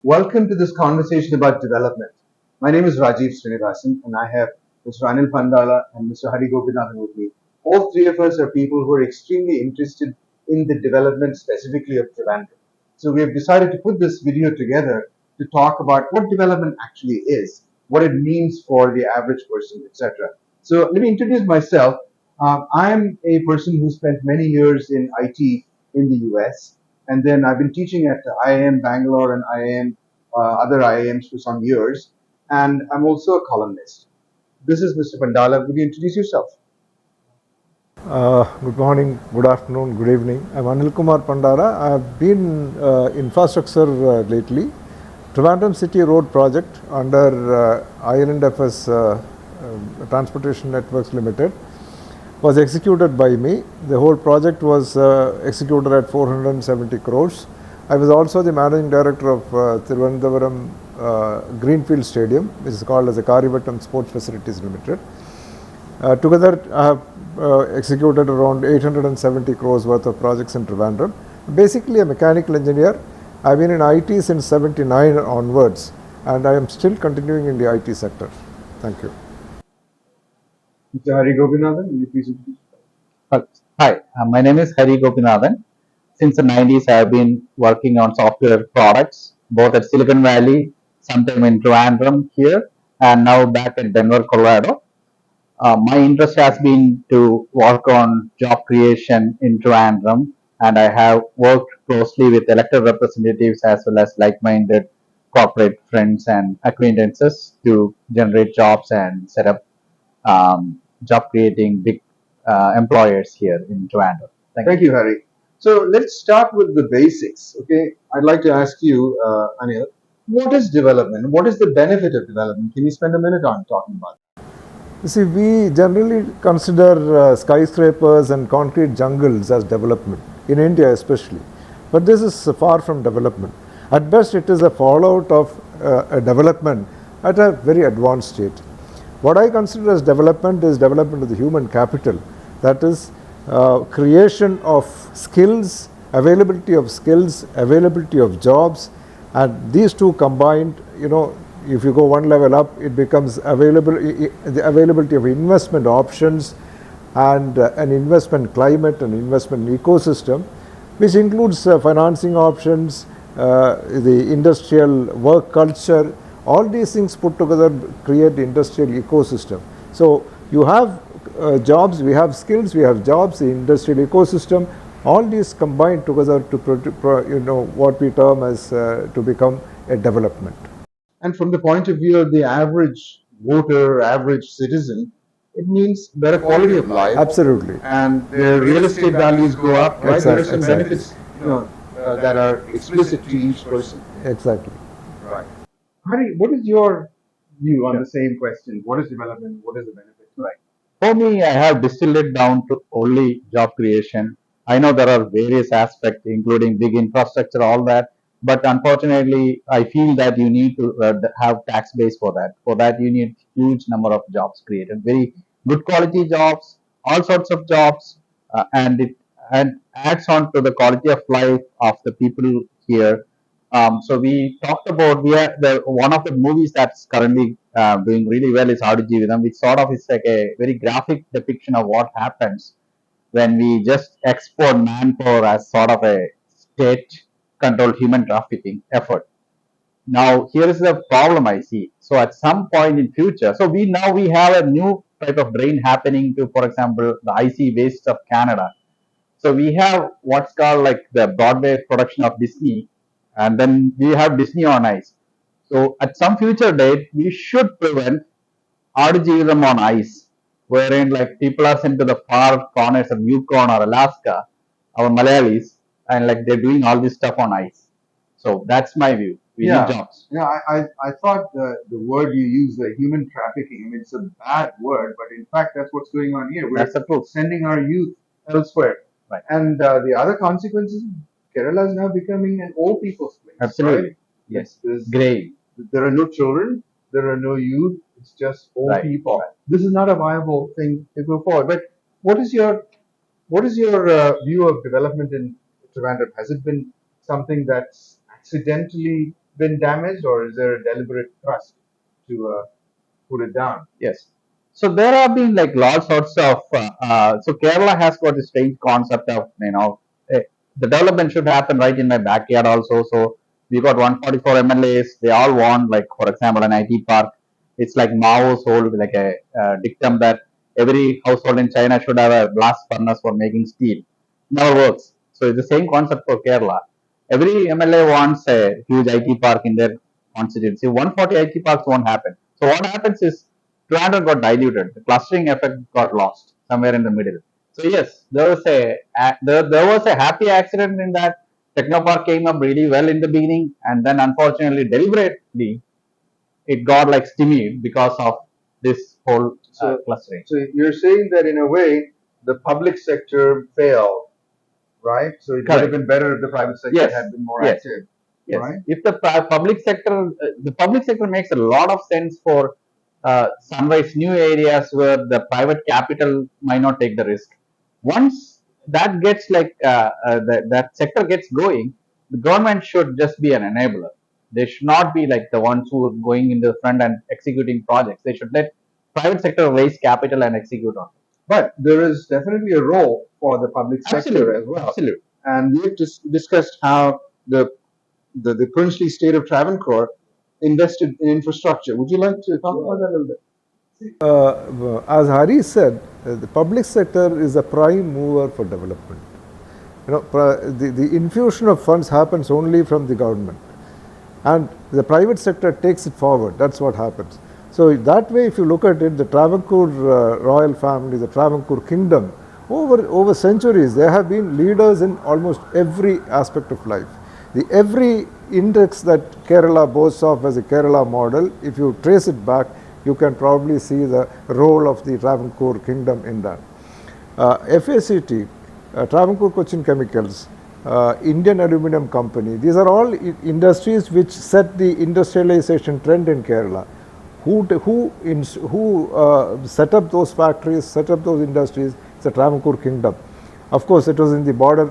Welcome to this conversation about development. My name is Rajiv Srinivasan and I have Mr. Anil Pandala and Mr. Hari Gopinathan with me. All three of us are people who are extremely interested in the development specifically of Trivandrum. So we have decided to put this video together to talk about what development actually is, what it means for the average person, etc. So let me introduce myself. I'm a person who spent many years in IT in the US, and then I've been teaching at IIM Bangalore and IIM other IIMs for some years, and I'm also a columnist. This is Mr. Pandala. Would you introduce yourself? Good morning, good afternoon, good evening. I'm Anil Pandala. I've been infrastructure lately. Trivandrum City Road Project under ILNFS Transportation Networks Limited was executed by me. The whole project was executed at 470 crores. I was also the managing director of Thiruvananthapuram Greenfield Stadium, which is called as the Karivattam Sports Facilities Limited. Together, I have executed around 870 crores worth of projects in Trivandrum. Basically a mechanical engineer. I've been in IT since 79 onwards, and I am still continuing in the IT sector. Thank you. Mr. Hari Gopinathan, will you please introduce yourself? Hi, my name is Hari Gopinathan. Since the 90s, I have been working on software products, both at Silicon Valley, sometime in Trivandrum here, and now back at Denver, Colorado. My interest has been to work on job creation in Trivandrum, and I have worked closely with elected representatives as well as like-minded corporate friends and acquaintances to generate jobs and set up job creating big employers here in Trivandrum. Thank you, Hari. So let's start with the basics. Okay, I'd like to ask you, Anil, what is development? What is the benefit of development? Can you spend a minute on talking about it? You see, we generally consider skyscrapers and concrete jungles as development, in India especially. But this is far from development. At best, it is a fallout of a development at a very advanced state. What I consider as development is development of the human capital. That is creation of skills, availability of jobs, and these two combined, if you go one level up, it becomes the availability of investment options and an investment climate, an investment ecosystem, which includes financing options, the industrial work culture. All these things put together create the industrial ecosystem. So you have jobs, we have skills, we have jobs, the industrial ecosystem. All these combine together to what we term as to become a development. And from the point of view of the average voter, average citizen, it means better quality of life. Absolutely. And their real estate values go up, right? Exactly. There are some benefits that are explicit to each person. Exactly. Right. Hari, what is your view on the same question? What is development? What is the benefit? Right. For me, I have distilled it down to only job creation. I know there are various aspects, including big infrastructure, all that, but unfortunately, I feel that you need to have tax base for that. For that, you need huge number of jobs created, very good quality jobs, all sorts of jobs, and it and adds on to the quality of life of the people here. So we talked about one of the movies that's currently doing really well is Adu Jeevitham, which sort of is like a very graphic depiction of what happens when we just export manpower as sort of a state-controlled human trafficking effort. Now here is the problem I see. So at some point in future, so we have a new type of drain happening to, for example, the icy wastes of Canada. So we have what's called like the Broadway production of Disney, and then we have Disney on Ice. So at some future date, we should prevent Adu on ice, wherein like people are sent to the far corners of Yukon or Alaska, our Malayalis, and like they're doing all this stuff on ice. So that's my view. We need jobs. Yeah, I thought the word you used, the human trafficking, I mean, it's a bad word, but in fact, that's what's going on here. We're That's the truth. sending our youth elsewhere. Right. And the other consequences, Kerala is now becoming an old people's place. Absolutely. Right? Yes. There's- Grey. There are no children, there are no youth, it's just old Right. people. This is not a viable thing to go forward. But what is your view of development in Trivandrum? Has it been something that's accidentally been damaged, or is there a deliberate thrust to put it down? Yes. So there have been like lots sorts of. So Kerala has got this strange concept of the development should happen right in my backyard also. So we got 144 MLAs. They all want, like, for example, an IT park. It's like Mao's hold like a dictum that every household in China should have a blast furnace for making steel. Never works. So it's the same concept for Kerala. Every MLA wants a huge IT park in their constituency. 140 IT parks won't happen. So what happens is Trivandrum got diluted. The clustering effect got lost somewhere in the middle. So yes, there was a happy accident in that Technopark came up really well in the beginning, and then unfortunately, deliberately, it got like stymied because of this whole clustering. So you're saying that in a way the public sector failed, right? So it would have been better if the private sector Yes. had been more Yes. active. Yes. Right. If the public sector makes a lot of sense for sunrise new areas where the private capital might not take the risk. Once that gets that sector gets going, the government should just be an enabler. They should not be like the ones who are going in the front and executing projects. They should let private sector raise capital and execute on it. But there is definitely a role for the public sector as well. Absolutely. And we've discussed how the princely state of Travancore invested in infrastructure. Would you like to talk about that a little bit? As Hari said, the public sector is a prime mover for development. The infusion of funds happens only from the government, and the private sector takes it forward. That's what happens. So that way, if you look at it, the Travancore royal family, the Travancore kingdom, over centuries, they have been leaders in almost every aspect of life. Every index that Kerala boasts of as a Kerala model, if you trace it back, you can probably see the role of the Travancore kingdom in that. FACT, Travancore Cochin Chemicals, Indian Aluminium Company, these are all industries which set the industrialization trend in Kerala. Who set up those factories, set up those industries? It's the Travancore kingdom. Of course, it was in the border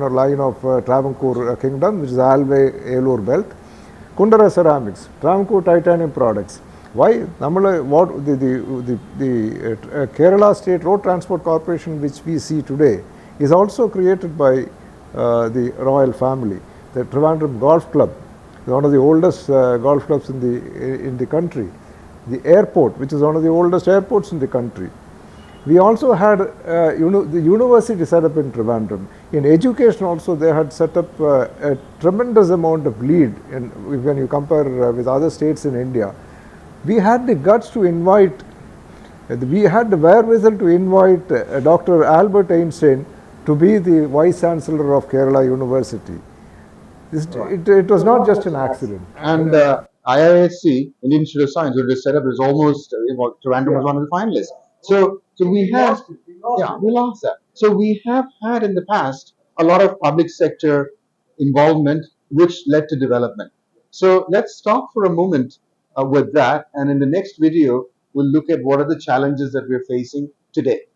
line of Travancore kingdom, which is the Alvey-Elur belt. Kundara Ceramics, Travancore Titanium Products. Why? The Kerala State Road Transport Corporation, which we see today, is also created by the royal family. The Trivandrum Golf Club, one of the oldest golf clubs in the country. The airport, which is one of the oldest airports in the country. We also had the university set up in Trivandrum. In education also, they had set up a tremendous amount of lead when you compare with other states in India. We had the guts to invite, we had the wherewithal to invite Dr. Albert Einstein to be the Vice Chancellor of Kerala University. It was not just an accident. And IISc, Indian Institute of Science, which was set up, is almost, Trivandrum was one of the finalists. So we have, we lost that. So we have had in the past a lot of public sector involvement, which led to development. So let's stop for a moment with that, and in the next video, we'll look at what are the challenges that we're facing today.